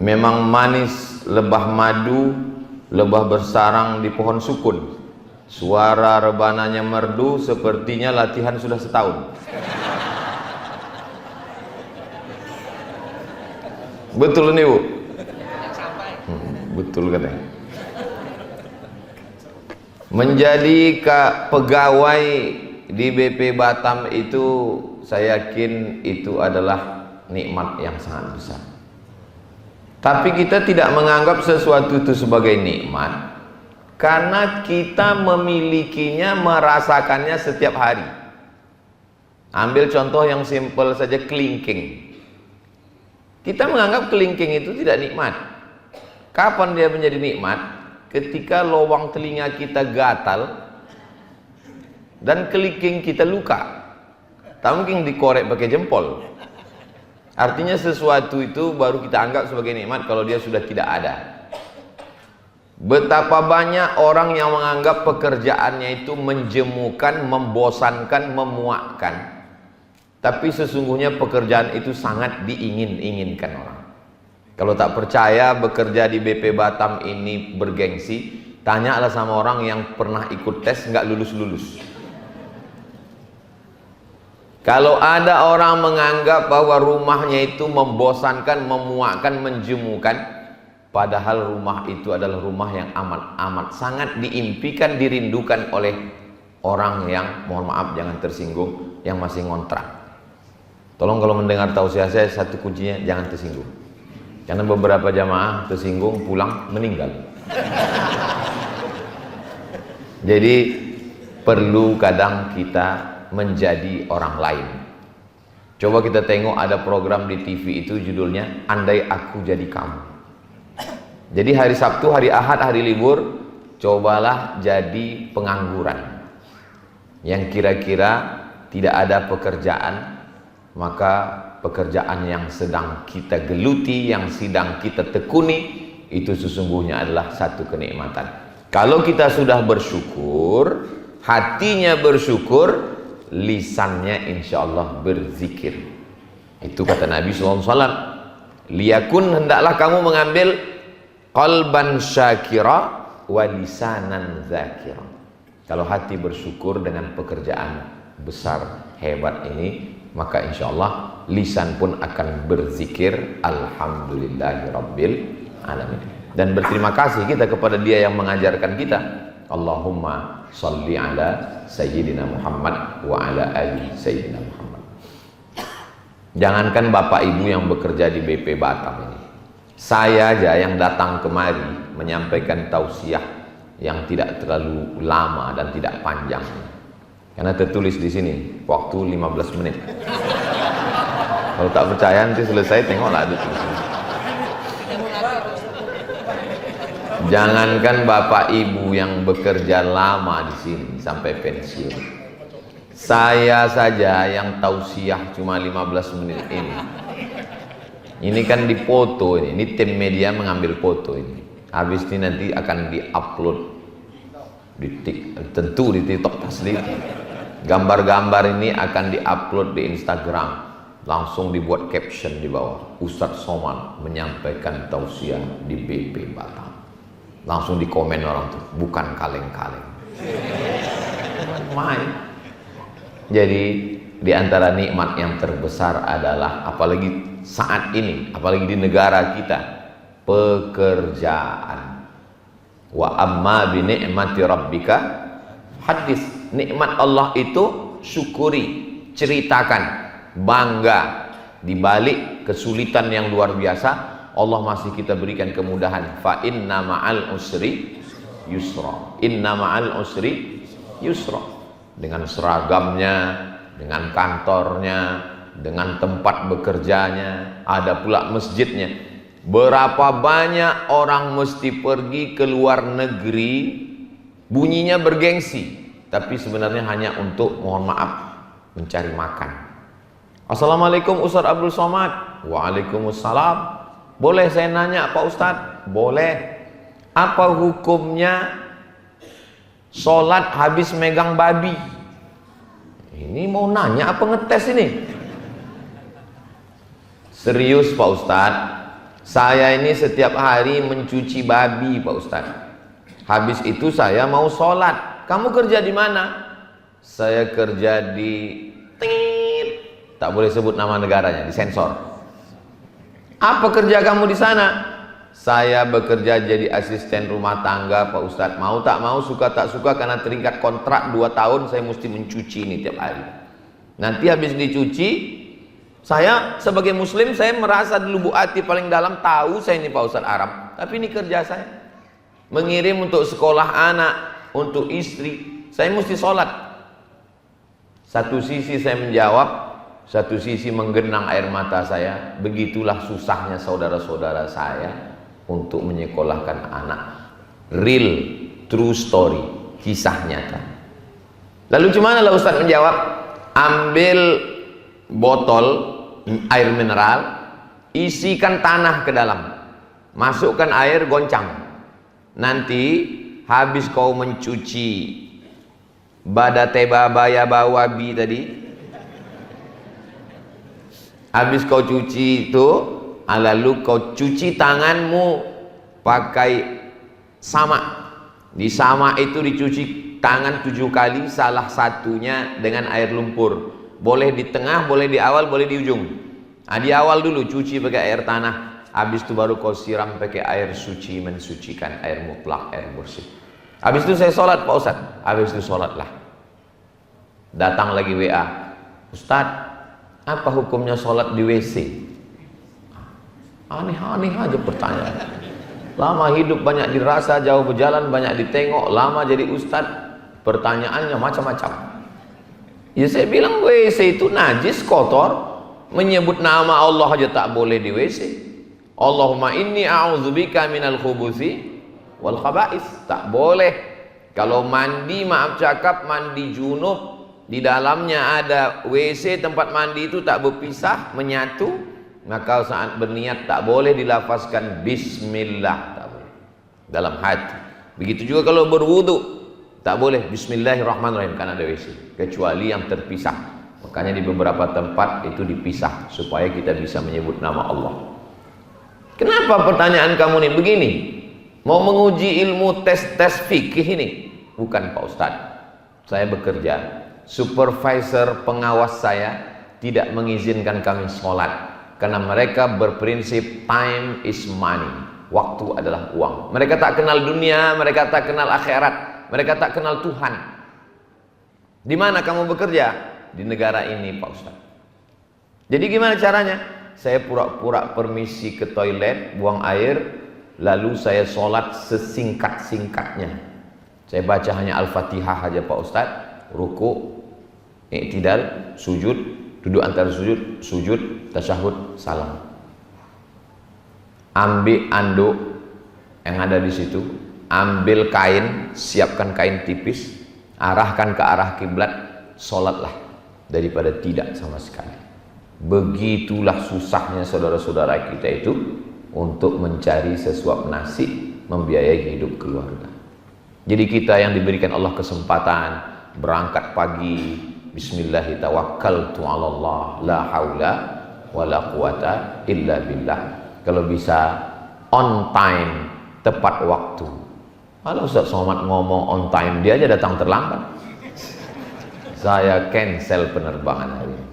Memang manis lebah madu, lebah bersarang di pohon sukun. Suara rebananya merdu, sepertinya latihan sudah setahun. Betul nih Bu? Betul katanya. Menjadi pegawai di BP Batam itu, saya yakin itu adalah nikmat yang sangat besar. Tapi kita tidak menganggap sesuatu itu sebagai nikmat karena kita memilikinya, merasakannya setiap hari. Ambil contoh yang simpel saja, kelingking. Kita menganggap kelingking itu tidak nikmat. Kapan dia menjadi nikmat? Ketika lubang telinga kita gatal dan kelingking kita luka. Tak mungkin dikorek pakai jempol. Artinya sesuatu itu baru kita anggap sebagai nikmat kalau dia sudah tidak ada. Betapa banyak orang yang menganggap pekerjaannya itu menjemukan, membosankan, memuakkan. Tapi sesungguhnya pekerjaan itu sangat diingin-inginkan orang. Kalau tak percaya bekerja di BP Batam ini bergengsi, tanyalah sama orang yang pernah ikut tes nggak lulus-lulus. Kalau ada orang menganggap bahwa rumahnya itu membosankan, memuakkan, menjemukan, padahal rumah itu adalah rumah yang amat sangat diimpikan, dirindukan oleh orang yang, mohon maaf jangan tersinggung, yang masih ngontrak. Tolong kalau mendengar tausiah saya, satu kuncinya jangan tersinggung. Karena beberapa jamaah tersinggung pulang meninggal. Jadi perlu kadang kita menjadi orang lain. Coba kita tengok ada program di TV itu judulnya Andai Aku Jadi Kamu. Jadi hari Sabtu, hari Ahad, hari libur, cobalah jadi pengangguran yang kira-kira tidak ada pekerjaan, maka pekerjaan yang sedang kita geluti, yang sedang kita tekuni, itu sesungguhnya adalah satu kenikmatan. Kalau kita sudah bersyukur, hatinya bersyukur, lisannya insya Allah berzikir. Itu kata Nabi SAW, liyakun, hendaklah kamu mengambil qalban syakira wa lisanan zakira. Kalau hati bersyukur dengan pekerjaan besar hebat ini, maka insya Allah lisan pun akan berzikir alhamdulillahirabbil alamin. Dan berterima kasih kita kepada dia yang mengajarkan kita. Allahumma salli ala Sayyidina Muhammad wa ala ali Sayyidina Muhammad. Jangankan bapak ibu yang bekerja di BP Batam ini, saya aja yang datang kemari menyampaikan tausiah yang tidak terlalu lama dan tidak panjang, karena tertulis di sini waktu 15 menit. Kalau tak percaya nanti selesai tengoklah ada tulisan. Jangankan bapak ibu yang bekerja lama di sini sampai pensiun, saya saja yang tausiah cuma 15 menit ini kan dipoto ini tim media mengambil foto ini. Habis ini nanti akan diupload tentu di TikTok asli. Gambar-gambar ini akan diupload di Instagram, langsung dibuat caption di bawah, Ustadz Somad menyampaikan tausiah di BP Batam. Langsung dikomen orang tuh, bukan kaleng-kaleng. Main. Jadi di antara nikmat yang terbesar adalah, apalagi saat ini, apalagi di negara kita, pekerjaan. Wa amma bi ni'mati rabbika hadis. Nikmat Allah itu syukuri, ceritakan, bangga. Di balik kesulitan yang luar biasa, Allah masih kita berikan kemudahan. Fa inna ma'al usri yusra. Inna ma'al usri yusra. Dengan seragamnya, dengan kantornya, dengan tempat bekerjanya, ada pula masjidnya. Berapa banyak orang mesti pergi ke luar negeri, bunyinya bergengsi, tapi sebenarnya hanya untuk, mohon maaf, mencari makan. Assalamualaikum Ustadz Abdul Somad. Waalaikumsalam. Boleh saya nanya Pak Ustadz? Boleh. Apa hukumnya sholat habis megang babi? Ini mau nanya apa ngetes ini? Serius Pak Ustadz, Saya ini setiap hari mencuci babi Pak Ustadz. Habis itu saya mau sholat. Kamu kerja di mana? Saya kerja di tak boleh sebut nama negaranya, disensor. Apa kerja kamu di sana? Saya bekerja jadi asisten rumah tangga Pak Ustadz. Mau tak mau, suka tak suka, karena terikat kontrak 2 tahun saya mesti mencuci ini tiap hari. Nanti habis dicuci, saya sebagai muslim, saya merasa di lubuk hati paling dalam, tahu saya ini Pak Ustadz Arab, tapi ini kerja saya. Mengirim untuk sekolah anak, untuk istri, saya mesti sholat. Satu sisi saya menjawab, satu sisi menggenang air mata saya. Begitulah susahnya saudara-saudara saya untuk menyekolahkan anak. Real, true story, kisah nyata. Lalu gimana lah Ustaz menjawab? Ambil botol air mineral, isikan tanah ke dalam, masukkan air, goncang. Nanti habis kau mencuci badateba baya bawabi tadi, habis kau cuci itu, lalu kau cuci tanganmu pakai sama. Di sama itu dicuci tangan 7 kali, salah satunya dengan air lumpur. Boleh di tengah, boleh di awal, boleh di ujung. Di awal dulu cuci pakai air tanah. Habis itu baru kau siram pakai air suci, mensucikan, air mutlak, air bersih. Habis itu saya sholat Pak Ustadz. Habis itu sholatlah. Datang lagi WA, Ustadz, apa hukumnya sholat di WC? Aneh-aneh aja pertanyaan. Lama hidup banyak dirasa, jauh berjalan banyak ditengok, lama jadi Ustadz, pertanyaannya macam-macam. Ya saya bilang WC itu najis, kotor, menyebut nama Allah aja tak boleh di WC. Allahumma inni a'udzubika minal khubuthi wal khaba'is, tak boleh. Kalau mandi, maaf cakap, mandi junub, di dalamnya ada WC, tempat mandi itu tak berpisah, menyatu, maka saat berniat tak boleh dilafazkan bismillah, tak boleh dalam hati. Begitu juga kalau berwudu, tak boleh bismillahirrahmanirrahim karena ada WC, kecuali yang terpisah. Makanya di beberapa tempat itu dipisah supaya kita bisa menyebut nama Allah. Kenapa pertanyaan kamu nih begini? Mau menguji ilmu tes fikih ini? Bukan Pak Ustadz. Saya bekerja, supervisor pengawas saya tidak mengizinkan kami sholat karena mereka berprinsip time is money, waktu adalah uang. Mereka tak kenal dunia, mereka tak kenal akhirat, mereka tak kenal Tuhan. Di mana kamu bekerja? Di negara ini Pak Ustadz. Jadi gimana caranya? Saya pura-pura permisi ke toilet, buang air, lalu saya sholat sesingkat-singkatnya. Saya baca hanya Al-Fatihah aja Pak Ustadz, ruku, i'tidal, sujud, duduk antara sujud, sujud, tasyahud, salam. Ambil anduk yang ada di situ, ambil kain, siapkan kain tipis, arahkan ke arah kiblat, sholatlah daripada tidak sama sekali. Begitulah susahnya saudara-saudara kita itu untuk mencari sesuap nasi, membiayai hidup keluarga. Jadi kita yang diberikan Allah kesempatan berangkat pagi, bismillah tawakkaltu 'alallah la haula wala quwata illa billah. Kalau bisa on time, tepat waktu. Kalau Ustaz Somad ngomong on time, dia aja datang terlambat. Saya cancel penerbangan hari ini.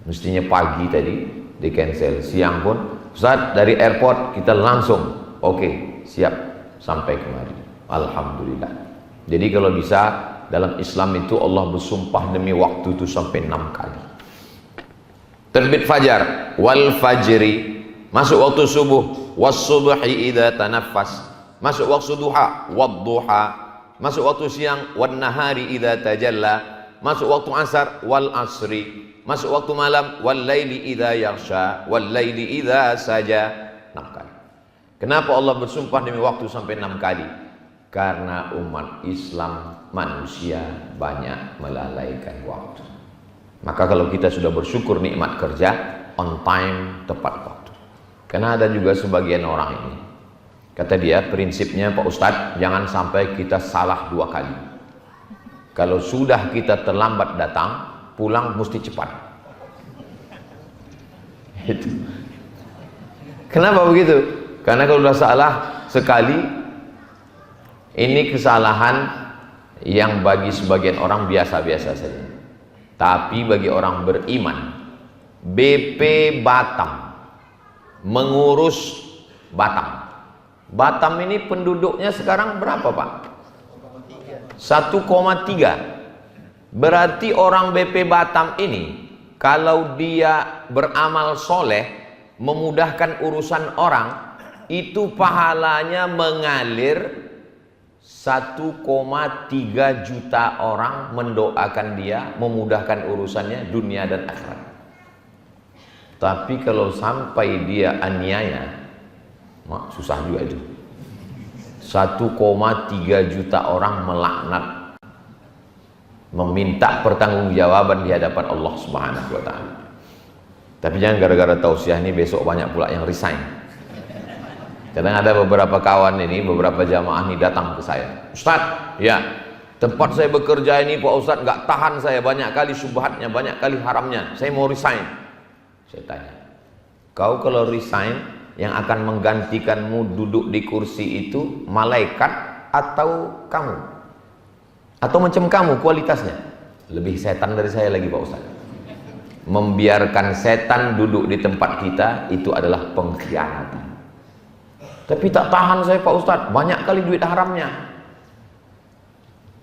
Mestinya pagi tadi di cancel, siang pun Ustaz dari airport kita langsung oke, siap sampai kemari. Alhamdulillah. Jadi kalau bisa dalam Islam itu Allah bersumpah demi waktu itu sampai 6 kali. Terbit fajar, wal fajri, masuk waktu subuh, was subhi idza tanaffas, masuk waktu duha, wad duha, masuk waktu siang, wan nahari idza tajalla, masuk waktu asar, wal asri, masuk waktu malam, wal laili idza yaghsha, wal laili idza saja, 6 kali. Kenapa Allah bersumpah demi waktu sampai 6 kali? Karena umat Islam manusia banyak melalaikan waktu. Maka kalau kita sudah bersyukur nikmat kerja, on time, tepat waktu. Karena ada juga sebagian orang ini, kata dia prinsipnya Pak Ustadz, jangan sampai kita salah 2 kali. Kalau sudah kita terlambat datang, pulang mesti cepat. Itu. Kenapa begitu? Karena kalau sudah salah sekali, ini kesalahan yang bagi sebagian orang biasa-biasa saja. Tapi bagi orang beriman, BP Batam mengurus Batam. Batam ini penduduknya sekarang berapa, Pak? 1,3. Berarti orang BP Batam ini kalau dia beramal soleh, memudahkan urusan orang, itu pahalanya mengalir 1,3 juta orang mendoakan dia, memudahkan urusannya dunia dan akhirat. Tapi kalau sampai dia aniaya, susah juga itu. 1,3 juta orang melaknat, meminta pertanggungjawaban di hadapan Allah Subhanahu wa taala. Tapi jangan gara-gara tausiah ini besok banyak pula yang resign. Kadang ada beberapa kawan ini, beberapa jamaah ini datang ke saya, Ustaz, ya tempat saya bekerja ini Pak Ustaz nggak tahan saya, banyak kali syubhatnya, banyak kali haramnya, saya mau resign. Saya tanya, kau kalau resign, yang akan menggantikanmu duduk di kursi itu malaikat atau kamu? Atau macam kamu kualitasnya? Lebih setan dari saya lagi Pak Ustaz. Membiarkan setan duduk di tempat kita itu adalah pengkhianatan. Tapi tak tahan saya Pak Ustaz, banyak kali duit haramnya.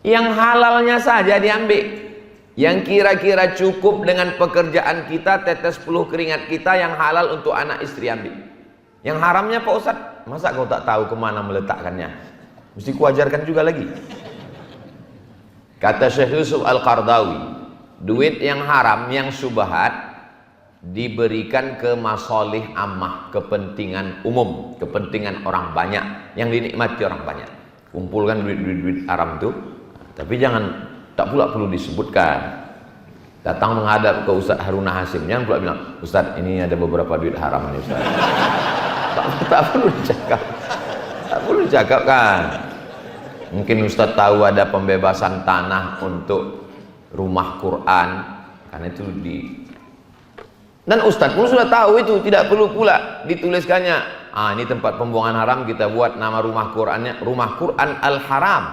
Yang halalnya saja diambil. Yang kira-kira cukup dengan pekerjaan kita, tetes peluh keringat kita yang halal untuk anak istri ambil. Yang haramnya Pak Ustaz, masa kau tak tahu kemana meletakkannya? Mesti kuajarkan juga lagi. Kata Syekh Yusuf Al-Qardawi, duit yang haram, yang syubhat diberikan ke masalih ammah, kepentingan umum, kepentingan orang banyak, yang dinikmati orang banyak. Kumpulkan duit haram itu, tapi jangan, tak pula perlu disebutkan. Datang menghadap ke Ustaz Haruna Hasim, jangan pula bilang, Ustaz ini ada beberapa duit haram ini Ustaz. Tak perlu dicakap, tak perlu dicakap kan. Mungkin Ustaz tahu ada pembebasan tanah untuk rumah Quran, karena itu dan Ustaz pun sudah tahu itu, tidak perlu pula dituliskannya. Ini tempat pembuangan haram, kita buat nama rumah Qurannya Rumah Quran Al-Haram,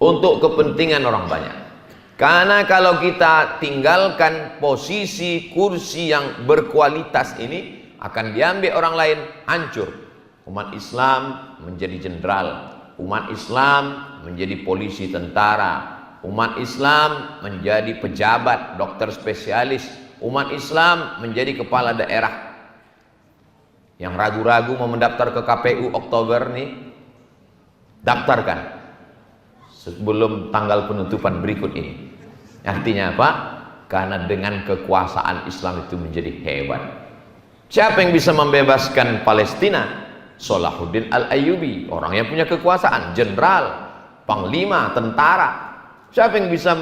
untuk kepentingan orang banyak. Karena kalau kita tinggalkan posisi kursi yang berkualitas ini, akan diambil orang lain, hancur. Umat Islam menjadi jenderal, umat Islam menjadi polisi tentara, umat Islam menjadi pejabat, dokter spesialis, umat Islam menjadi kepala daerah. Yang ragu-ragu mau mendaftar ke KPU Oktober nih, daftarkan sebelum tanggal penutupan berikut ini. Artinya apa? Karena dengan kekuasaan Islam itu menjadi hebat. Siapa yang bisa membebaskan Palestina? Salahuddin Al-Ayyubi, orang yang punya kekuasaan, jenderal, panglima, tentara. Siapa yang bisa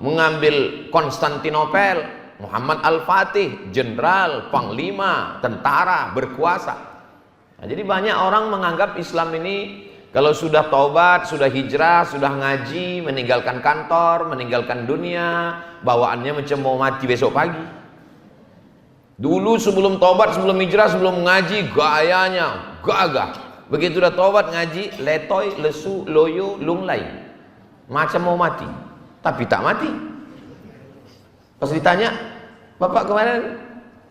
mengambil Konstantinopel? Muhammad Al-Fatih, jenderal, panglima, tentara, berkuasa. Nah, jadi banyak orang menganggap Islam ini kalau sudah taubat, sudah hijrah, sudah ngaji, meninggalkan kantor, meninggalkan dunia, bawaannya macam mau mati besok pagi. Dulu sebelum taubat, sebelum hijrah, sebelum ngaji, gayanya gagah. Begitu udah taubat, ngaji, letoy, lesu, loyo, lunglai, macam mau mati, tapi tak mati. Pas ditanya, Bapak kemarin?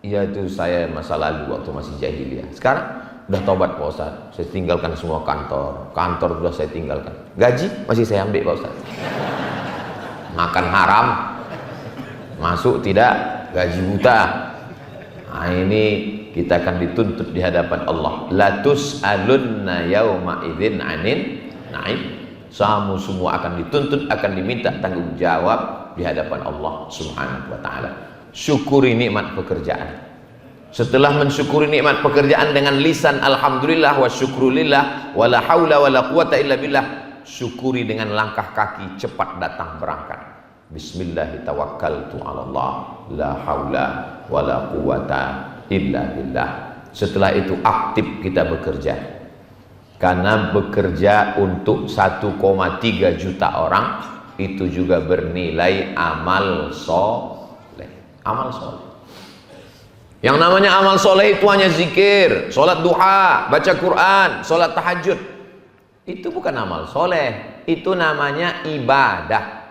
Iya itu saya masa lalu waktu masih jahiliyah. Sekarang udah taubat Pak Ustaz, saya tinggalkan semua kantor sudah saya tinggalkan. Gaji masih saya ambil Pak Ustaz. Makan haram, masuk tidak, gaji buta. Nah ini kita akan dituntut di hadapan Allah. La tus'alunna yauma idzin 'anin na'im. Kamu semua akan dituntut, akan diminta tanggung jawab di hadapan Allah Subhanahu wa taala. Syukuri nikmat pekerjaan. Setelah mensyukuri nikmat pekerjaan dengan lisan alhamdulillah wa syukrulillah wala haula wala quwata illa billah, syukuri dengan langkah kaki cepat datang berangkat. Bismillahirrahmanirrahim. Allah la haula wala quwata illa billah. Setelah itu aktif kita bekerja, karena bekerja untuk 1,3 juta orang itu juga bernilai amal soleh. Amal soleh Yang namanya amal soleh itu hanya zikir, sholat duha, baca Quran, sholat tahajud. Itu bukan amal soleh, itu namanya ibadah.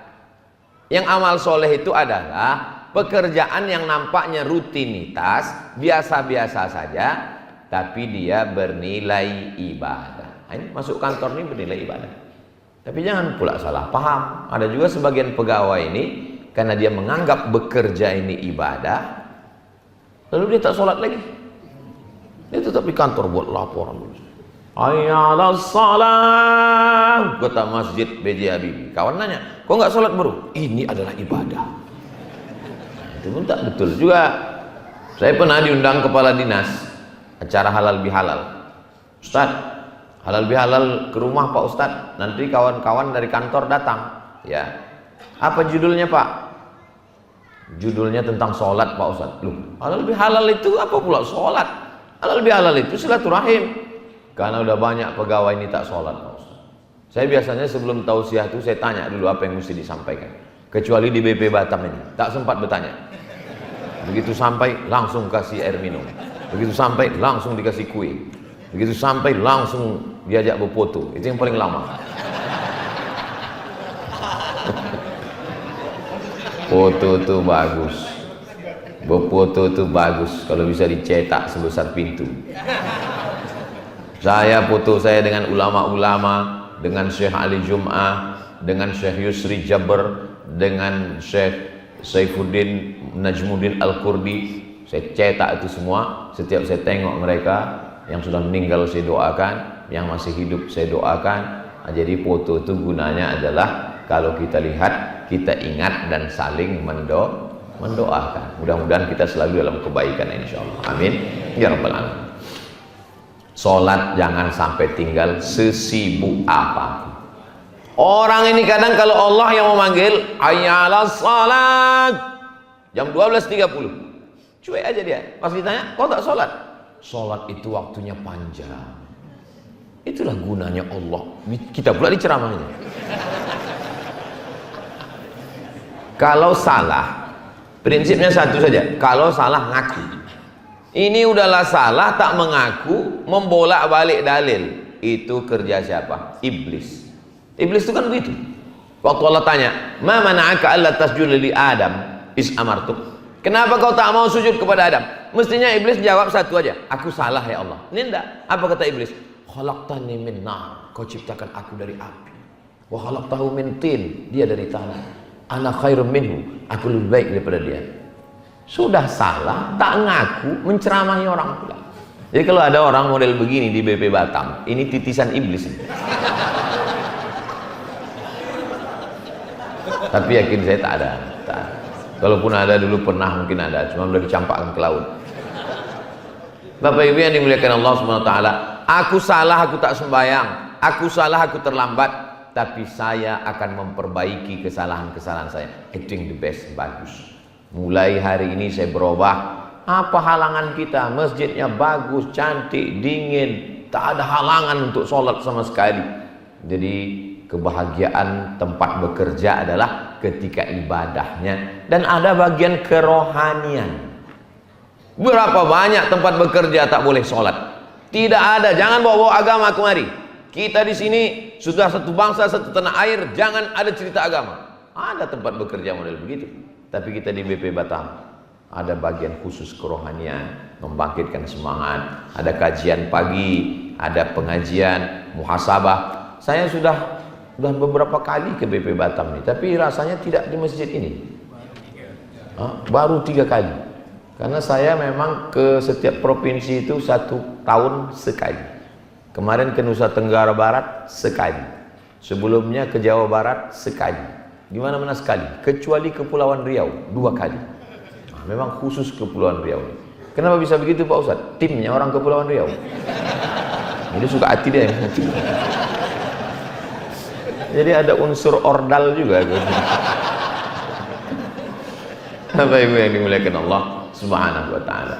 Yang amal soleh itu adalah pekerjaan yang nampaknya rutinitas, biasa-biasa saja, tapi dia bernilai ibadah. Ini masuk kantor ini bernilai ibadah. Tapi jangan pula salah paham. Ada juga sebagian pegawai ini, karena dia menganggap bekerja ini ibadah, lalu dia tak sholat lagi. Dia tetap di kantor buat laporan. Hayya 'alas shalah, kota masjid B.J. Habibie. Kawan nanya, kok nggak sholat bro? Ini adalah ibadah. Itu pun tak betul juga. Saya pernah diundang kepala dinas acara halal bihalal. Ustaz, halal bihalal ke rumah Pak Ustaz. Nanti kawan-kawan dari kantor datang. Ya. Apa judulnya Pak? Judulnya tentang sholat Pak Ustaz. Loh, halal bihalal itu apa pula sholat? Halal bihalal itu silaturahim. Karena udah banyak pegawai ini tak sholat Pak Ustaz. Saya biasanya sebelum tausiah itu saya tanya dulu apa yang mesti disampaikan. Kecuali di BP Batam ini, tak sempat bertanya. Begitu sampai langsung kasih air minum. Begitu sampai langsung dikasih kue. Begitu sampai langsung diajak berfoto. Itu yang paling lama. Foto tuh bagus, berfoto tuh bagus kalau bisa dicetak sebesar pintu. Saya foto saya dengan ulama-ulama, dengan Syekh Ali Jum'ah, dengan Syekh Yusri Jabr, dengan Syekh Saifuddin Najmuddin Al-Qurdi. Saya cetak itu semua. Setiap saya tengok mereka, yang sudah meninggal saya doakan, yang masih hidup saya doakan. Jadi foto itu gunanya adalah kalau kita lihat, kita ingat dan saling mendoakan. Mudah-mudahan kita selalu dalam kebaikan insyaallah. Amin ya rabbal alamin. Sholat jangan sampai tinggal sesibuk apa. Orang ini kadang kalau Allah yang memanggil hayya 'alas shalat jam 12.30, cuek aja dia. Pas ditanya, kau tak sholat? Sholat itu waktunya panjang. Itulah gunanya Allah. Kita pula diceramahnya. Kalau salah, prinsipnya satu saja. Kalau salah ngaku. Ini udahlah salah, tak mengaku, membolak-balik dalil. Itu kerja siapa? Iblis. Iblis itu kan begitu. Waktu Allah tanya, "Ma mana'aka alla tasjuda li Adam is amartuk?" Kenapa kau tak mau sujud kepada Adam? Mestinya Iblis jawab satu aja, "Aku salah ya Allah." Ini enggak. Apa kata Iblis? "Khalaqtani min nar." Kau ciptakan aku dari api. Wa khalaqtahu min tin. Dia dari tanah. Ana khairum minhu. Aku lebih baik daripada dia. Sudah salah, tak ngaku, menceramahi orang pula. Jadi kalau ada orang model begini di BP Batam, ini titisan iblis. Tapi yakin saya tak ada. Kalaupun ada dulu pernah mungkin ada, cuma sudah dicampakkan ke laut. Bapak Ibu yang dimuliakan Allah Subhanahu wa taala, aku salah, aku tak sembahyang. Aku salah, aku terlambat, tapi saya akan memperbaiki kesalahan-kesalahan saya. Acting the best, bagus. Mulai hari ini saya berubah. Apa halangan kita? Masjidnya bagus, cantik, dingin, tak ada halangan untuk sholat sama sekali. Jadi kebahagiaan tempat bekerja adalah ketika ibadahnya, dan ada bagian kerohanian. Berapa banyak tempat bekerja tak boleh sholat? Tidak ada. Jangan bawa-bawa agama kemari. Kita di sini sudah satu bangsa, satu tanah air. Jangan ada cerita agama. Ada tempat bekerja model begitu. Tapi kita di BP Batam ada bagian khusus kerohanian, membangkitkan semangat. Ada kajian pagi, ada pengajian, muhasabah. Saya sudah beberapa kali ke BP Batam nih, tapi rasanya tidak di masjid ini. Baru 3 kali. Karena saya memang ke setiap provinsi itu 1 tahun sekali. Kemarin ke Nusa Tenggara Barat sekali. Sebelumnya ke Jawa Barat sekali. Di mana-mana sekali, kecuali Kepulauan Riau 2 kali. Memang khusus Kepulauan Riau. Kenapa bisa begitu Pak Ustadz? Timnya orang Kepulauan Riau. Jadi suka hati dia. Jadi ada unsur ordal juga. Bapak Ibu yang dimuliakan Allah Subhanahu wa taala.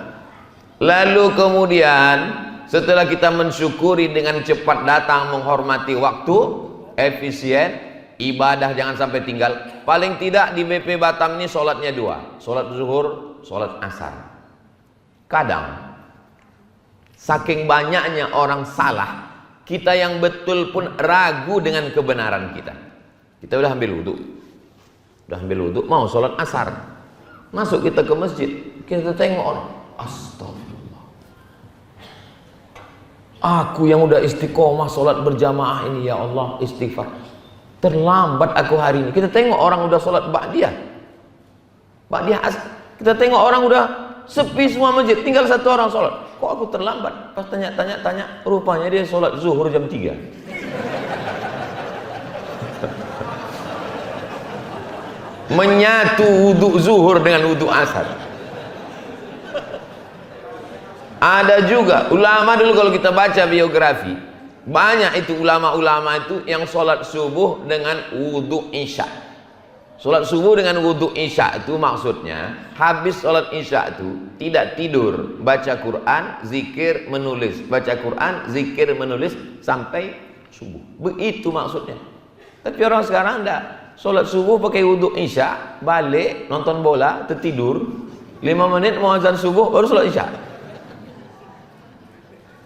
Lalu kemudian setelah kita mensyukuri dengan cepat datang, menghormati waktu, efisien, ibadah jangan sampai tinggal. Paling tidak di BP Batam ini sholatnya 2, sholat zuhur, sholat asar. kadang saking banyaknya orang salah, kita yang betul pun ragu dengan kebenaran kita. Kita udah ambil wudhu, mau sholat asar, masuk kita ke masjid, kita tengok orang, astagfirullah, aku yang udah istiqomah sholat berjamaah ini, ya Allah istighfar, terlambat aku hari ini. Kita tengok orang udah sholat ba'diyah kita tengok orang udah sepi semua masjid, tinggal satu orang sholat, kok aku terlambat? Pas tanya, rupanya dia sholat zuhur jam 3. Menyatu wudhu zuhur dengan wudhu asar. Ada juga ulama dulu, kalau kita baca biografi, banyak itu ulama-ulama itu yang sholat subuh dengan wudhu isya. Sholat subuh dengan wudhu isya itu maksudnya habis sholat isya itu tidak tidur, baca Quran, zikir, menulis, baca Quran, zikir, menulis sampai subuh. Begitu maksudnya. Tapi orang sekarang enggak, sholat subuh pakai wudhu isya, balik nonton bola, tertidur, 5 menit mau azan subuh baru sholat isya.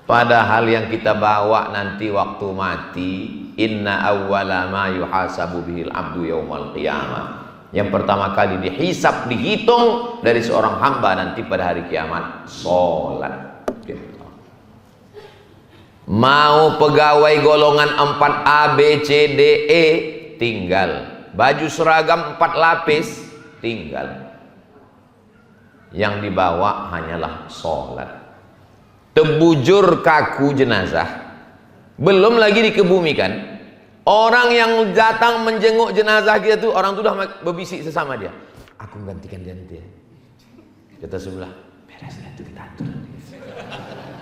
Padahal yang kita bawa nanti waktu mati, inna awwala ma yuhasabu bihil abdu yaumal qiyamah. Yang pertama kali dihisab, dihitung dari seorang hamba nanti pada hari kiamat, sholat. Mau pegawai golongan 4A, B, C, D, E, tinggal. Baju seragam 4 lapis, tinggal. Yang dibawa hanyalah sholat. Terbujur kaku jenazah, belum lagi dikebumikan. Orang yang datang menjenguk jenazah kita tuh, orang tuh udah berbisik sesama dia, aku menggantikan dia nanti ya. Kata sebelah, beres itu kita atur.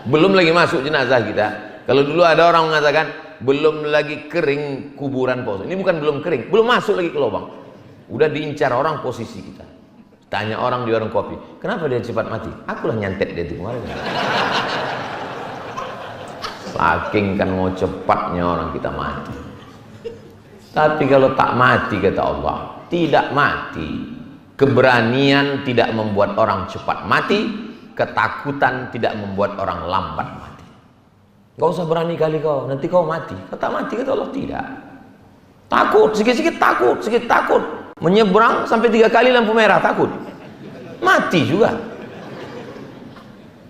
Belum lagi masuk jenazah kita. Kalau dulu ada orang mengatakan belum lagi kering kuburan Pak. Ini bukan belum kering, belum masuk lagi ke lubang, udah diincar orang posisi kita. Tanya orang di warung kopi, kenapa dia cepat mati? Akulah nyantet dia itu kemarin. Saking kan mau cepatnya orang kita mati. Tapi kalau tak mati, kata Allah, tidak mati. Keberanian tidak membuat orang cepat mati, ketakutan tidak membuat orang lambat mati. Gak usah berani kali kau, nanti kau mati. Kau tak mati, kata Allah, tidak. Takut, sikit-sikit takut, sikit takut. Menyeberang sampai 3 kali lampu merah, takut. Mati juga.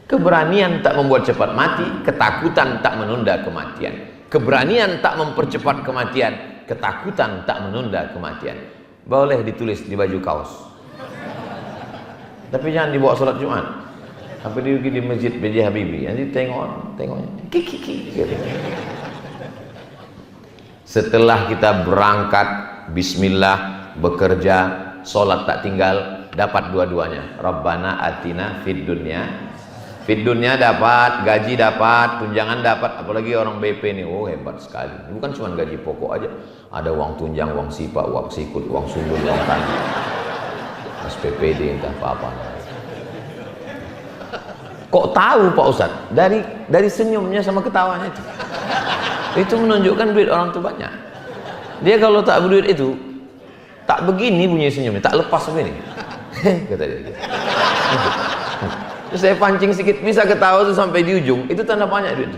Keberanian tak membuat cepat mati, ketakutan tak menunda kematian. Keberanian tak mempercepat kematian, ketakutan tak menunda kematian. Boleh ditulis di baju kaos. Tapi jangan dibawa sholat Jumat. Sampai di masjid B.J. Habibie, nanti tengoknya. Kiki. Setelah kita berangkat, bismillah, bekerja, sholat tak tinggal, dapat dua-duanya. Rabbana atina fid dunya. Fid dunya dapat, gaji dapat, tunjangan dapat. Apalagi orang BP ini, oh hebat sekali. Bukan cuma gaji pokok aja, ada uang tunjang, uang sipa, uang sikut, uang sundul, uang tani, SPPD, entah apa-apa. Kok tahu Pak Ustadz? Dari senyumnya sama ketawanya itu. Itu menunjukkan duit orang itu banyak. Dia kalau tak berduit itu, tak begini bunyi senyumnya, tak lepas begini. Kata dia. Terus saya pancing sedikit, bisa ketawa tuh sampai di ujung, itu tanda banyak duit.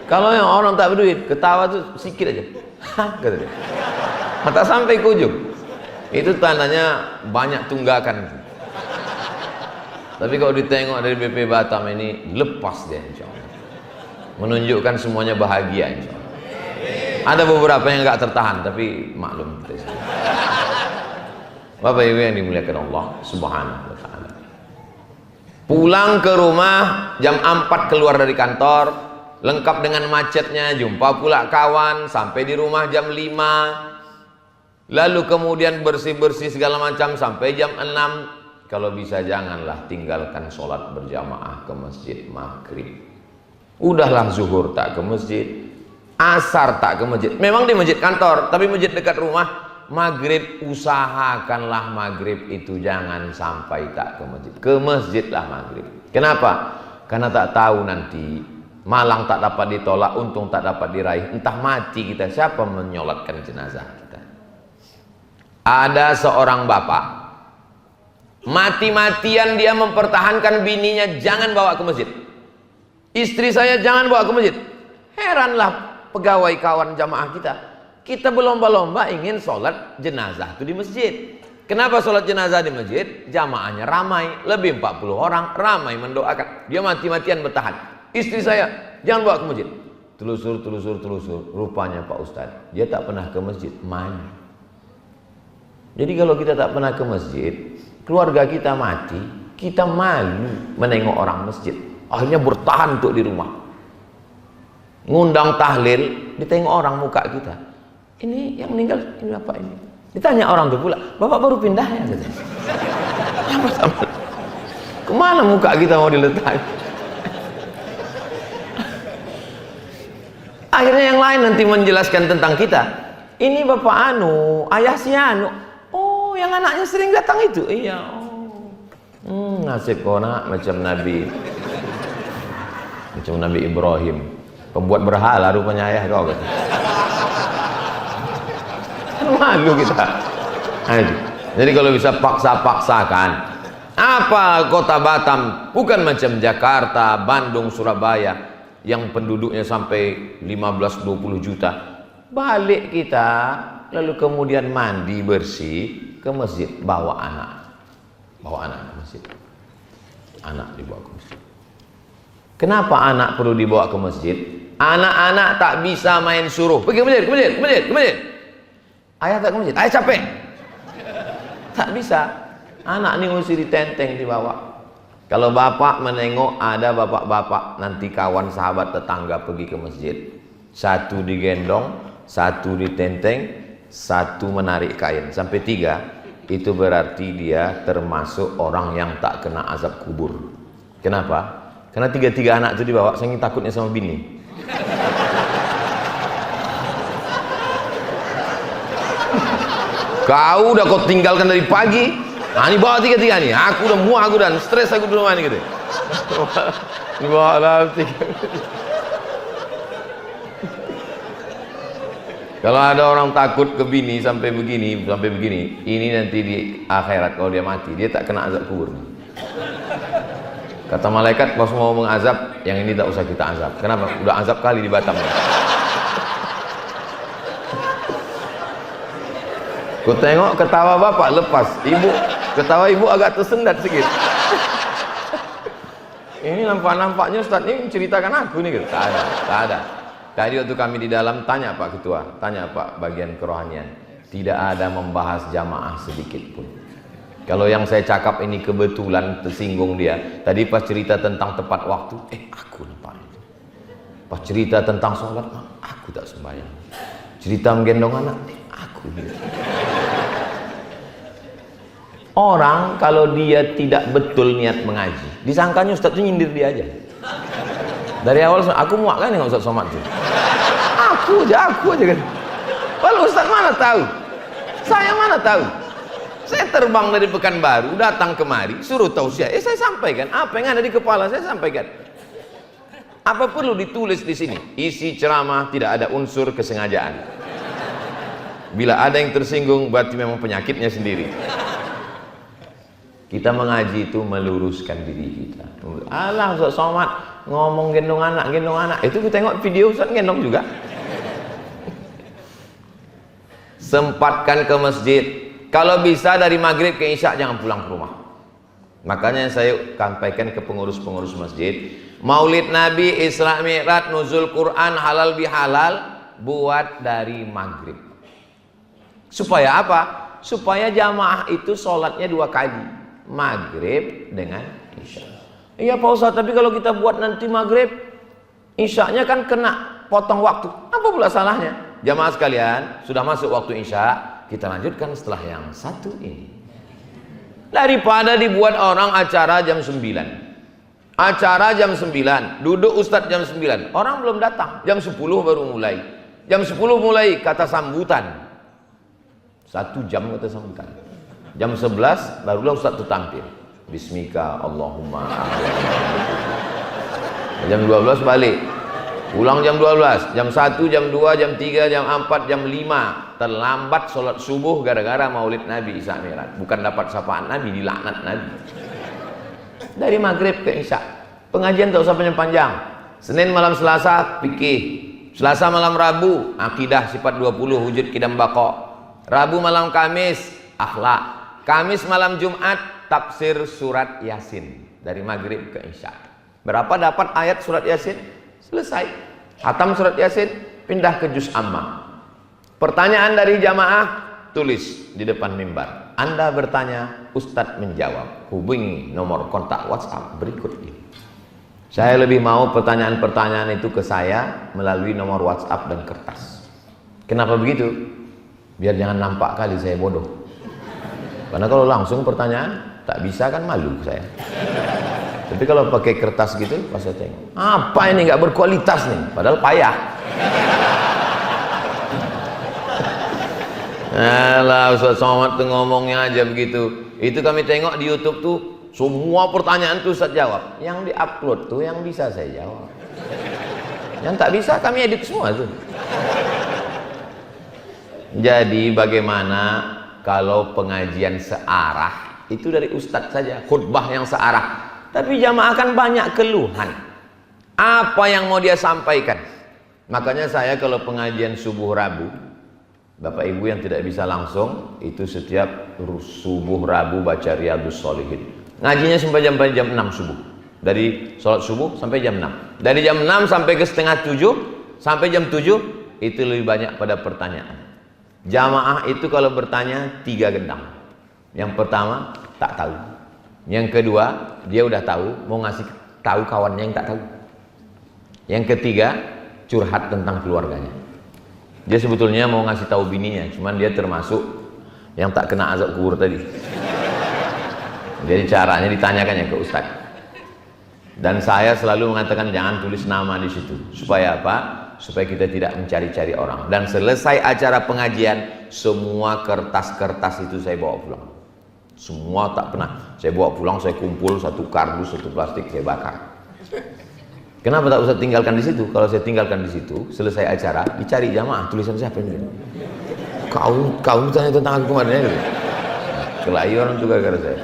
Kalau yang orang tak berduit, ketawa tuh sedikit aja. Kata dia. Tak sampai ke ujung. Itu tandanya banyak tunggakan. Tapi kalau ditengok dari BP Batam ini, lepas dia insya Allah. Menunjukkan semuanya bahagia insya Allah. Ada beberapa yang nggak tertahan, tapi maklum kita. Bapak Ibu yang dimuliakan Allah Subhanahu wa Ta'ala. Pulang ke rumah jam 4 keluar dari kantor, lengkap dengan macetnya, jumpa pula kawan, sampai di rumah jam 5, lalu kemudian bersih-bersih segala macam sampai jam 6. Kalau bisa janganlah tinggalkan sholat berjamaah ke masjid maghrib. Udahlah zuhur tak ke masjid, asar tak ke masjid, memang di masjid kantor, tapi masjid dekat rumah. Maghrib usahakanlah maghrib itu jangan sampai tak ke masjid. Ke masjidlah maghrib. Kenapa? Karena tak tahu nanti malang tak dapat ditolak, untung tak dapat diraih. Entah mati kita, siapa menyolatkan jenazah kita. Ada seorang bapak Mati-matian dia mempertahankan bininya jangan bawa ke masjid. Istri saya jangan bawa ke masjid. Heranlah pegawai kawan jamaah kita. Kita berlomba-lomba ingin sholat jenazah itu di masjid. Kenapa sholat jenazah di masjid? Jamaahnya ramai, lebih 40 orang, ramai mendoakan. Dia mati-matian bertahan. Istri saya jangan bawa ke masjid. Telusur. Rupanya Pak Ustadz, dia tak pernah ke masjid. Mana? Jadi kalau kita tak pernah ke masjid, keluarga kita mati, kita malu menengok orang masjid. Akhirnya bertahan untuk di rumah. Ngundang tahlil, ditengok orang muka kita. Ini yang meninggal, ini apa ini? Ditanya orang itu pula, Bapak baru pindah ya? Kemana muka kita mau diletakkan? Akhirnya yang lain nanti menjelaskan tentang kita. Ini Bapak Anu, ayah si Anu. Oh, yang anaknya sering datang itu? Iya. Oh. Nasib kau nak macam Nabi Ibrahim. Pembuat berhala rupanya ayah kau. Malu kita. Jadi kalau bisa paksa-paksakan. Apa kota Batam? Bukan macam Jakarta, Bandung, Surabaya yang penduduknya sampai 15-20 juta. Balik kita, lalu kemudian mandi bersih ke masjid, bawa anak ke masjid. Anak dibawa ke masjid. Kenapa anak perlu dibawa ke masjid? Anak-anak tak bisa main suruh. Pergi ke masjid. Ayah tak ke masjid, ayah capek. Tak bisa. Anak ni mesti ditenteng dibawa. Kalau bapak menengok ada bapak-bapak nanti kawan sahabat tetangga pergi ke masjid, satu digendong, satu ditenteng, satu menarik kain sampai 3, itu berarti dia termasuk orang yang tak kena azab kubur. Kenapa? Karena 3 anak itu dibawa, saking takutnya sama bini. Kau udah kau tinggalkan dari pagi, nah ini bawa 3 nih, aku udah muak, aku dan stres aku di rumah ini gitu. Bawa dalam 3. Kalau ada orang takut ke bini sampai begini, ini nanti di akhirat kalau dia mati, dia tak kena azab kubur. Kata malaikat, kalau mau mengazab, yang ini tak usah kita azab. Kenapa? Udah azab kali di Batam. Ku tengok ketawa bapak lepas, ketawa ibu agak tersendat sedikit. Ini nampaknya Ustaz ini menceritakan aku nih gitu. Tak ada. Tadi waktu kami di dalam tanya Pak Ketua, tanya Pak bagian kerohanian, tidak ada membahas jamaah sedikit pun. Kalau yang saya cakap ini kebetulan tersinggung dia. Tadi pas cerita tentang tepat waktu, aku lupa. Pas cerita tentang sholat, aku tak sembahyang. Cerita menggendong anak, aku gitu. Orang kalau dia tidak betul niat mengaji, disangkanya Ustaz itu nyindir dia aja. Dari awal aku muak kan dengan Ustaz Somad itu. Aku aja kan. Walau Ustaz mana tahu? Saya mana tahu? Saya terbang dari Pekanbaru, datang kemari, suruh tausiah. Saya sampaikan apa yang ada di kepala saya sampaikan. Apa perlu ditulis di sini? Isi ceramah tidak ada unsur kesengajaan. Bila ada yang tersinggung berarti memang penyakitnya sendiri. Kita mengaji itu meluruskan diri kita. Alah Ustaz Somad ngomong gendong anak. Itu kita tengok video Ustaz gendong juga. Sempatkan ke masjid. Kalau bisa dari maghrib ke isya jangan pulang ke rumah. Makanya saya sampaikan ke pengurus-pengurus masjid, Maulid Nabi, Isra Mi'raj, nuzul Quran, halal bihalal buat dari maghrib. Supaya apa? Supaya jamaah itu sholatnya 2 kali, maghrib dengan isya. Iya Pak Ustaz, tapi kalau kita buat nanti maghrib, isyanya kan kena potong waktu. Apa pula salahnya? Jamaah sekalian, sudah masuk waktu isya, kita lanjutkan setelah yang satu ini. Daripada dibuat orang acara jam 9. Acara jam 9, duduk Ustadz jam 9. Orang belum datang, jam 10 baru mulai. Jam 10 mulai kata sambutan. 1 jam kata sambutan. Jam 11 barulah Ustadz itu tampil. Bismika Allahumma. Jam 12 balik. Pulang jam 12, jam 1, jam 2, jam 3, jam 4, jam 5. Terlambat sholat subuh gara-gara maulid Nabi Isra Mi'raj. Bukan dapat sapaan Nabi, dilaknat Nabi. Dari maghrib ke isya. Pengajian tak usah panjang-panjang. Senin malam Selasa, fikih. Selasa malam Rabu, akidah sifat 20, wujud kidam baqa. Rabu malam Kamis, akhlak. Kamis malam Jumat, tafsir surat Yasin. Dari maghrib ke isya. Berapa dapat ayat surat Yasin? Selesai. Hatam surat Yasin, pindah ke juz amma. Pertanyaan dari jamaah, tulis di depan mimbar. Anda bertanya, Ustadz menjawab. Hubungi nomor kontak WhatsApp berikut ini. Saya lebih mau pertanyaan-pertanyaan itu ke saya melalui nomor WhatsApp dan kertas. Kenapa begitu? Biar jangan nampak kali saya bodoh. Karena kalau langsung pertanyaan, tak bisa kan, malu saya. Tapi kalau pakai kertas gitu, pas saya tengok, apa ini nggak berkualitas nih, padahal payah. Alah, Ustaz Somad tuh ngomongnya aja begitu. Itu kami tengok di YouTube tuh, semua pertanyaan tuh Ustaz jawab. Yang di-upload tuh yang bisa saya jawab. Yang tak bisa kami edit semua tuh. Jadi bagaimana kalau pengajian searah? Itu dari Ustadz saja, khutbah yang searah. Tapi jamaah kan banyak keluhan. Apa yang mau dia sampaikan? Makanya saya kalau pengajian subuh Rabu, Bapak Ibu yang tidak bisa langsung, itu setiap subuh Rabu baca Riyadhus Shalihin. Ngajinya sampai jam 6 subuh. Dari sholat subuh sampai jam 6. Dari jam 6 sampai ke setengah 7, sampai jam 7, itu lebih banyak pada pertanyaan. Jamaah itu kalau bertanya 3 gendang. Yang pertama, tak tahu. Yang kedua, dia udah tahu, mau ngasih tahu kawannya yang tak tahu. Yang ketiga, curhat tentang keluarganya. Dia sebetulnya mau ngasih tahu bininya, cuman dia termasuk yang tak kena azab kubur tadi. Jadi caranya ditanyakannya ke Ustaz. Dan saya selalu mengatakan jangan tulis nama di situ. Supaya apa? Supaya kita tidak mencari-cari orang. Dan selesai acara pengajian, semua kertas-kertas itu saya bawa pulang. Semua tak pernah saya bawa pulang, saya kumpul satu kardus, satu plastik, saya bakar. Kenapa tak usah tinggalkan di situ? Kalau saya tinggalkan di situ, selesai acara, dicari jamaah, tulisan siapa ini? Kau tanya tentang aku kemarin ini. Kelayuan juga gara saya.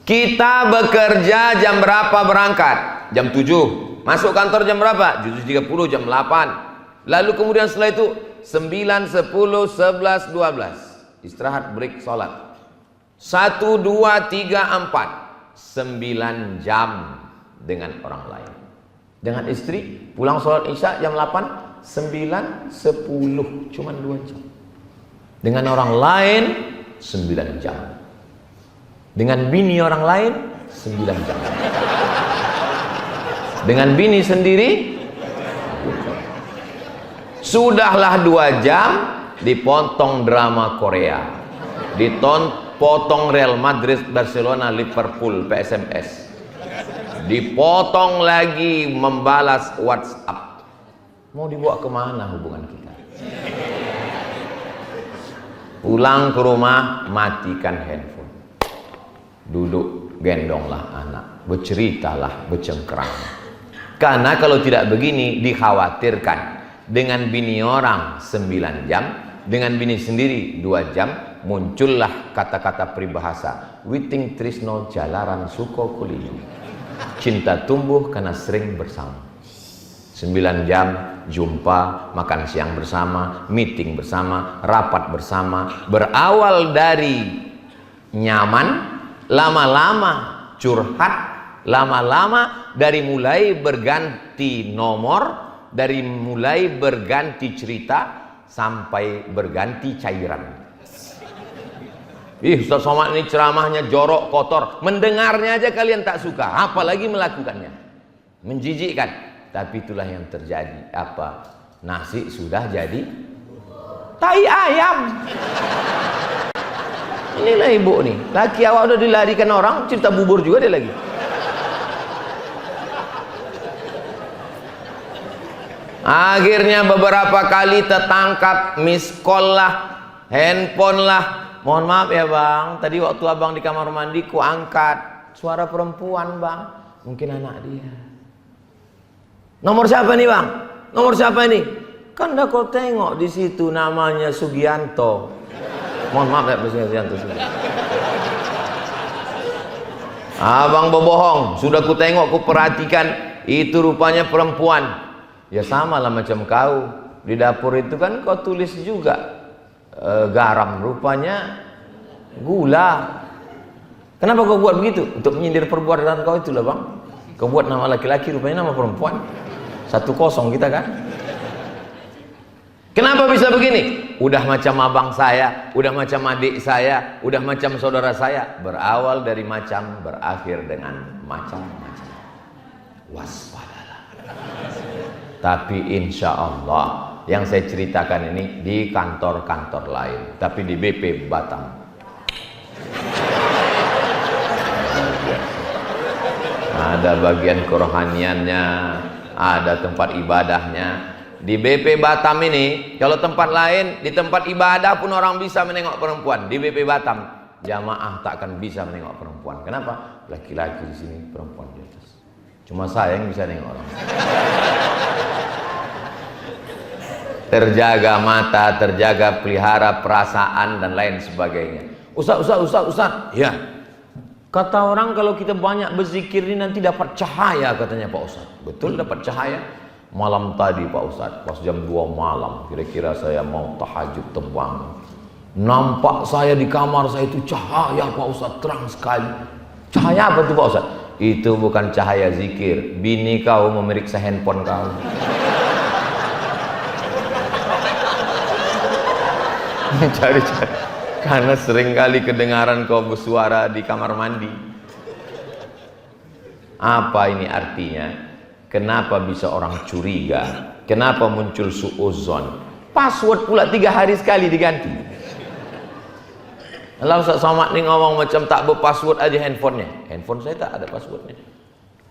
Kita bekerja jam berapa berangkat? Jam 7. Masuk kantor jam berapa? 7.30, jam 8. Lalu kemudian setelah itu 9, 10, 11, 12. Istirahat, break, sholat. 1, 2, 3, 4. 9 jam dengan orang lain. Dengan istri, pulang sholat isya jam 8, 9, 10. Cuma 2 jam. Dengan orang lain, 9 jam. Dengan bini orang lain, 9 jam. Dengan bini sendiri, sudahlah 2 jam dipotong drama Korea, dipotong Real Madrid, Barcelona, Liverpool, PSMS, dipotong lagi membalas WhatsApp. Mau dibawa kemana hubungan kita? Pulang ke rumah, matikan handphone, duduk, gendonglah anak, berceritalah, bercengkerang. Karena kalau tidak begini, dikhawatirkan dengan bini orang 9 jam, dengan bini sendiri 2 jam, muncullah kata-kata peribahasa, witing trisno jalaran suko kulino. Cinta tumbuh karena sering bersama. 9 jam jumpa, makan siang bersama, meeting bersama, rapat bersama, berawal dari nyaman, lama-lama curhat, lama-lama dari mulai berganti nomor, dari mulai berganti cerita sampai berganti cairan. Ustaz Somad ini ceramahnya jorok, kotor, mendengarnya aja kalian tak suka, apalagi melakukannya, menjijikkan. Tapi itulah yang terjadi. Apa? Nasi sudah jadi tai ayam. Inilah ibu nih, laki awak udah dilarikan orang, cerita bubur juga dia lagi. Akhirnya beberapa kali tertangkap, miss call lah, handphone lah. Mohon maaf ya bang, tadi waktu abang di kamar mandi ku angkat, suara perempuan bang, mungkin anak dia. Nomor siapa nih bang? Nomor siapa ini? Kan dah kau tengok di situ namanya Sugianto. Mohon maaf ya Sugianto. Abang berbohong. Sudah ku tengok, ku perhatikan, itu rupanya perempuan. Ya sama lah macam kau. Di dapur itu kan kau tulis juga garam, rupanya gula. Kenapa kau buat begitu? Untuk menyindir perbuatan kau itulah bang. Kau buat nama laki-laki, rupanya nama perempuan. 1-0 kita kan. Kenapa bisa begini? Udah macam abang saya, udah macam adik saya, udah macam saudara saya. Berawal dari macam, berakhir dengan macam-macam. Waspadalah. Tapi insya Allah yang saya ceritakan ini di kantor-kantor lain, tapi di BP Batam. Ada bagian kerohaniannya, ada tempat ibadahnya. Di BP Batam ini, kalau tempat lain, di tempat ibadah pun orang bisa menengok perempuan. Di BP Batam, jamaah tak akan bisa menengok perempuan. Kenapa? Laki-laki di sini, perempuan di atas. Cuma saya yang bisa nengok orang. Terjaga mata, terjaga pelihara perasaan dan lain sebagainya. Ustaz. Ya. Kata orang kalau kita banyak berzikir ini nanti dapat cahaya katanya Pak Ustaz. Betul dapat cahaya? Malam tadi Pak Ustaz, pas jam 2 malam, kira-kira saya mau tahajud terbangun. Nampak saya di kamar saya itu cahaya Pak Ustaz, terang sekali. Cahaya apa itu Pak Ustaz? Itu bukan cahaya zikir. Bini kau memeriksa handphone kau. Cari-cari. Karena seringkali kedengaran kau bersuara di kamar mandi. Apa ini artinya? Kenapa bisa orang curiga? Kenapa muncul suudzon? Password pula 3 hari sekali diganti. Kalau Ustaz Somad ni ngomong macam tak berpassword aja handphonenya. Handphone saya tak ada passwordnya.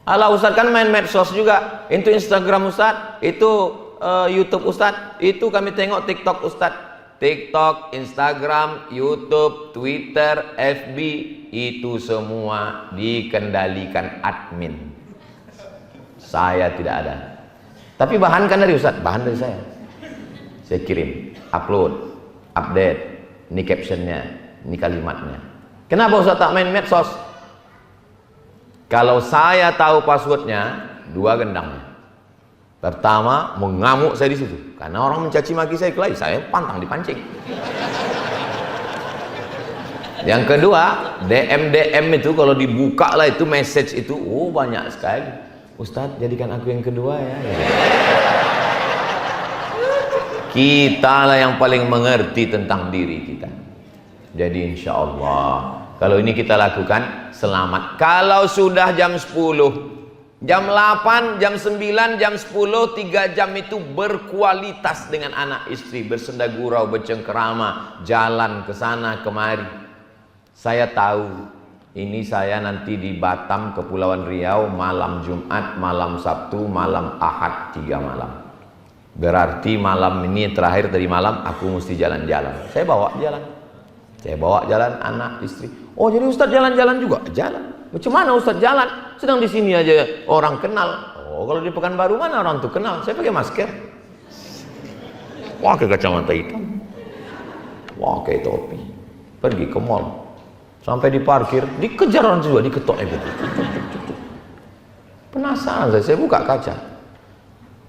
Alah Ustaz kan main medsos juga. Itu Instagram Ustaz, itu YouTube Ustaz, itu kami tengok TikTok Ustaz. TikTok, Instagram, YouTube, Twitter, FB, itu semua dikendalikan admin. Saya tidak ada. Tapi bahan kan dari Ustaz, bahan dari saya. Saya kirim, upload, update, ini captionnya, ini kalimatnya. Kenapa Ustaz tak main medsos? Kalau saya tahu passwordnya, 2 gendangnya. Pertama, mengamuk saya di situ. Karena orang mencaci maki saya kelahi, saya pantang dipancing. Yang kedua, DM itu kalau dibuka lah itu message itu, oh banyak sekali. Ustaz, jadikan aku yang kedua ya. Kita lah yang paling mengerti tentang diri kita. Jadi insya Allah, kalau ini kita lakukan, selamat. Kalau sudah jam 10, jam 8, jam 9, jam 10, 3 jam itu berkualitas dengan anak istri, bersenda gurau, bercengkerama, jalan ke sana kemari. Saya tahu ini saya nanti di Batam, Kepulauan Riau, malam Jumat, malam Sabtu, malam Ahad, 3 malam. Berarti malam ini terakhir tadi malam aku mesti jalan-jalan. Saya bawa jalan. Saya bawa jalan anak istri. Oh jadi Ustaz jalan-jalan juga? Jalan. Macam mana Ustaz jalan? Sedang di sini aja orang kenal. Oh kalau di Pekanbaru mana orang tuh kenal? Saya pakai masker. Pakai kacamata hitam. Pakai topi. Pergi ke mall. Sampai di parkir, dikejar orang juga, diketok gitu. Penasaran saya buka kaca.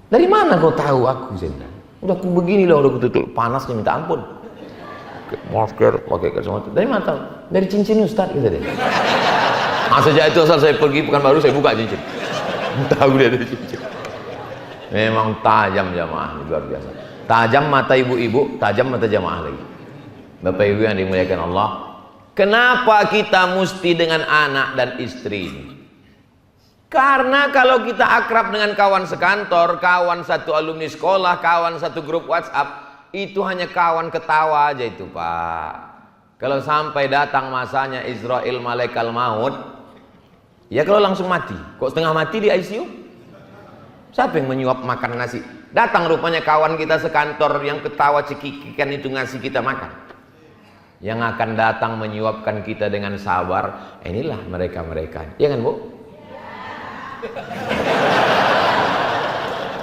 Dari mana kau tahu aku? Saya bilang. Udah aku begini lah, udah aku tutup. Panasnya minta ampun. Masker, pakai kacamata. Dari mana tahu? Dari cincin Ustaz gitu deh. Nah, sejak itu asal saya pergi Pekanbaru saya buka cincin. Tahu dia dari cincin. Memang tajam jamaah, luar biasa. Tajam mata ibu-ibu, tajam mata jamaah lagi. Bapak Ibu yang dimuliakan Allah, kenapa kita mesti dengan anak dan istri? Karena kalau kita akrab dengan kawan sekantor, kawan satu alumni sekolah, kawan satu grup WhatsApp, itu hanya kawan ketawa aja itu Pak. Kalau sampai datang masanya Israel malaikal maut, ya kalau langsung mati. Kok setengah mati di ICU? Siapa yang menyuap makan nasi? Datang rupanya kawan kita sekantor yang ketawa cekikikan itu ngasih kita makan. Yang akan datang menyuapkan kita dengan sabar, inilah mereka-mereka. Ya kan Bu?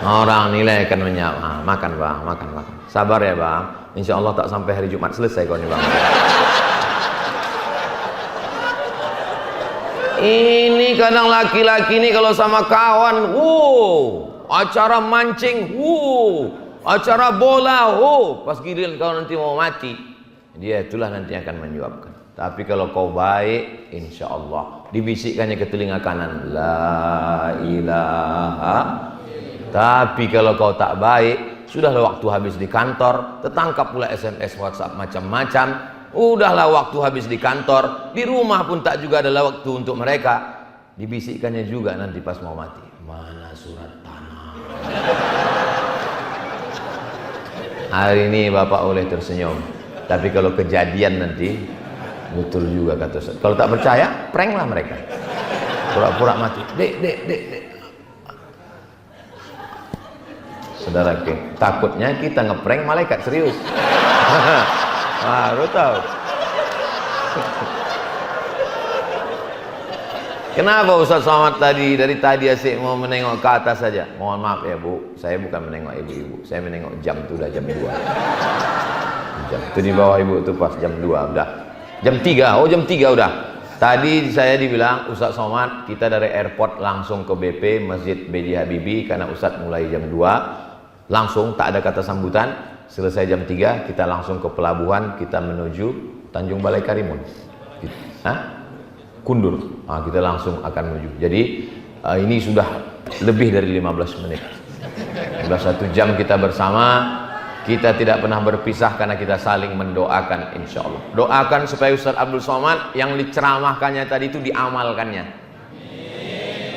Orang nilai akan menjawab. Makan bang, makan. Sabar ya bang. Insya Allah tak sampai hari Jumat selesai kau nih bang. Ini kadang laki-laki nih kalau sama kawan, acara mancing, acara bola, pas giliran kau nanti mau mati, dia itulah nanti akan menjawabkan. Tapi kalau kau baik, insya Allah dibisikkannya ke telinga kanan, la ilaha. Tapi kalau kau tak baik, sudahlah waktu habis di kantor, tertangkap pula SMS, WhatsApp macam-macam. Udahlah waktu habis di kantor, di rumah pun tak juga adalah waktu untuk mereka. Dibisikkannya juga nanti pas mau mati, mana surat tanah. Hari ini Bapak boleh tersenyum, tapi kalau kejadian nanti betul juga kata Ustaz. Kalau tak percaya, prank lah mereka. Pura-pura mati. Dek. Saudara, takutnya kita ngeprank malaikat serius. Baru tahu. Kenapa Ustaz Somad dari tadi asyik mau menengok ke atas saja? Mohon maaf ya Bu, saya bukan menengok ibu-ibu, saya menengok jam, itu udah jam 2. Jam itu di bawah ibu itu pas jam 2 udah. Jam 3, jam 3 udah. Tadi saya dibilang Ustaz Somad, kita dari airport langsung ke BP Masjid B.J. Habibie karena Ustaz mulai jam 2. Langsung tak ada kata sambutan. Selesai jam 3 kita langsung ke pelabuhan, kita menuju Tanjung Balai Karimun. Kundur. Kita langsung akan menuju. Jadi ini sudah lebih dari 15 menit. Sudah 1 jam kita bersama. Kita tidak pernah berpisah karena kita saling mendoakan, insya Allah. Doakan supaya Ustaz Abdul Somad yang diceramahkannya tadi itu diamalkannya.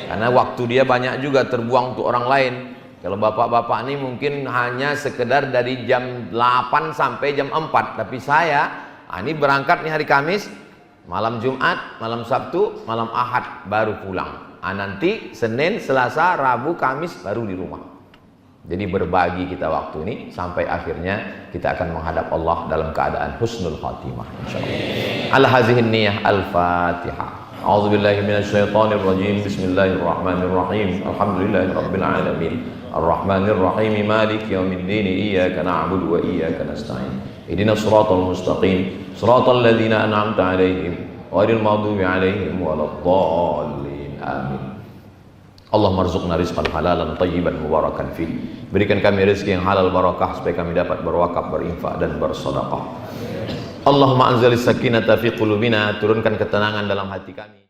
Karena waktu dia banyak juga terbuang untuk orang lain. Kalau bapak-bapak ini mungkin hanya sekedar dari jam 8 sampai jam 4. Tapi saya, ini berangkat nih hari Kamis, malam Jumat, malam Sabtu, malam Ahad baru pulang. Nanti Senin, Selasa, Rabu, Kamis baru di rumah. Jadi berbagi kita waktu ini sampai akhirnya kita akan menghadap Allah dalam keadaan husnul khatimah, insyaallah. Ala hazihin niyah al-Fatihah. A'udzu billahi minasyaitonir rajim. Bismillahirrahmanirrahim. Alhamdulillahirabbil alamin. Arrahmanir rahim. Maliki yaumiddin. Iyyaka na'budu wa iyyaka nasta'in. Ihdinas siratal mustaqim. Siratal ladzina an'amta 'alaihim ghairil maghdubi 'alaihim waladdallin. Amin. Allahumma rzuqna rizqan halalan thayyiban mubarakan fi. Berikan kami rezeki yang halal barakah supaya kami dapat berwakaf, berinfak dan bersedekah. Allahumma anzilis sakinata fi qulubina, turunkan ketenangan dalam hati kami.